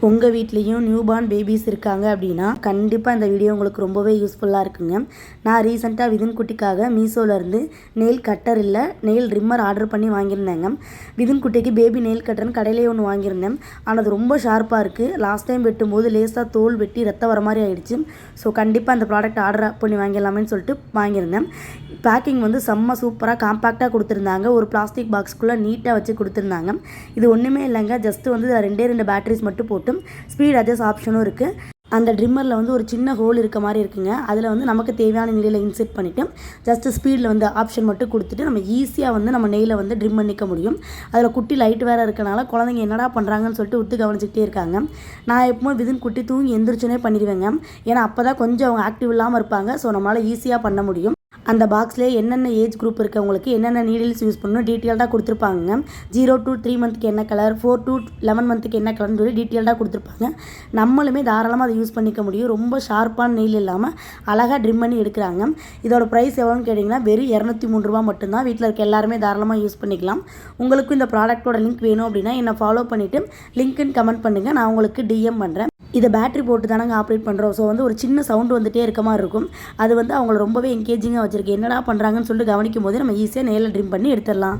உங்கள் வீட்லேயும் newborn babies இருக்காங்க அப்படின்னா கண்டிப்பாக இந்த வீடியோ உங்களுக்கு ரொம்பவே யூஸ்ஃபுல்லாக இருக்குங்க. நான் ரீசெண்டாக விதின் குட்டிக்காக மீஷோலேருந்து நெயில் கட்டர் இல்லை நெயில் ரிம்மர் ஆர்டர் பண்ணி வாங்கியிருந்தேங்க. விதின் குட்டிக்கு பேபி நெயில் கட்டர்னு கடையிலே ஒன்று வாங்கியிருந்தேன். ஆனால் அது ரொம்ப ஷார்ப்பாக இருக்குது. லாஸ்ட் டைம் வெட்டும்போது லேசாக தோல் வெட்டி ரத்தம் வர மாதிரி ஆகிடுச்சு. ஸோ கண்டிப்பாக அந்த ப்ராடக்ட் ஆர்டர் பண்ணி வாங்கிடலாமேன்னு சொல்லிட்டு வாங்கியிருந்தேன். பேக்கிங் வந்து செம்ம சூப்பராக காம்பேக்டாக கொடுத்துருந்தாங்க. ஒரு பிளாஸ்டிக் பாக்ஸ்க்குள்ளே நீட்டாக வச்சு கொடுத்துருந்தாங்க. இது ஒன்றுமே இல்லைங்க, ஜஸ்ட்டு வந்து 2 பேட்டரிஸ் மட்டும் போட்டு ஸ்பீட் அட்ஜஸ்ட் ஆப்ஷனும் இருக்குது. அந்த ட்ரிம்மரில் வந்து ஒரு சின்ன ஹோல் இருக்க மாதிரி இருக்குங்க. அதில் வந்து நமக்கு தேவையான நிலையில் இன்செர்ட் பண்ணிவிட்டு ஜஸ்ட்டு ஸ்பீடில் வந்து ஆப்ஷன் மட்டும் கொடுத்துட்டு நம்ம ஈஸியாக வந்து நம்ம நெயிலை வந்து ட்ரிம் பண்ணிக்க முடியும். அதில் குட்டி லைட் வேறு இருக்கனால குழந்தைங்க என்னடா பண்ணுறாங்கன்னு சொல்லிட்டு விட்டு கவனிச்சிக்கிட்டே இருக்காங்க. நான் எப்பவும் விதின் குட்டி தூங்கி எந்திரிச்சோன்னே பண்ணிடுவேங்க. ஏன்னா அப்போ தான் கொஞ்சம் அவங்க ஆக்டிவ் இல்லாமல் இருப்பாங்க. ஸோ நம்மளால் ஈஸியாக பண்ண முடியும். அந்த பாக்ஸ்லேயே என்னென்ன ஏஜ் குரூப் இருக்கவங்களுக்கு என்னென்ன நீடில்ஸ் யூஸ் பண்ணணும் டீட்டெயில்டாக கொடுத்துருப்பாங்க. 0 to 3 மந்த்துக்கு என்ன கலர், 4 to 11 மந்த்துக்கு என்ன கலர்னு சொல்லி டீட்டெயில்டாக கொடுத்துருப்பாங்க. நம்மளுமே தாராளமாக அதை யூஸ் பண்ணிக்க முடியும். ரொம்ப ஷார்ப்பான நெயில் இல்லாமல் அழகாக ட்ரிம் பண்ணி எடுக்கிறாங்க. இதோட ப்ரைஸ் எவ்வளோன்னு கேட்டிங்கன்னா வெறும் 203 ரூபா மட்டும்தான். வீட்டில் இருக்க எல்லாருமே தாராளமாக யூஸ் பண்ணிக்கலாம். உங்களுக்கும் இந்த ப்ராடக்ட்டோட லிங்க் வேணும் அப்படின்னா என்னை ஃபாலோ பண்ணிவிட்டு லிங்க்குன்னு கமெண்ட் பண்ணுங்கள். நான் உங்களுக்கு டிஎம் பண்ணுறேன். இதை பேட்டரி போட்டு தானங்க ஆப்ரேட் பண்ணுறோம். ஸோ வந்து ஒரு சின்ன சவுண்டு வந்துகிட்டே இருக்க மாதிரி இருக்கும். அது வந்து அவங்கள ரொம்பவே என்கேஜிங்காக வச்சுருக்கு. என்னடா பண்ணுறாங்கன்னு சொல்லிட்டு கவனிக்கும் போது நம்ம ஈஸியாக நெயிலை ட்ரிம் பண்ணி எடுத்துடலாம்.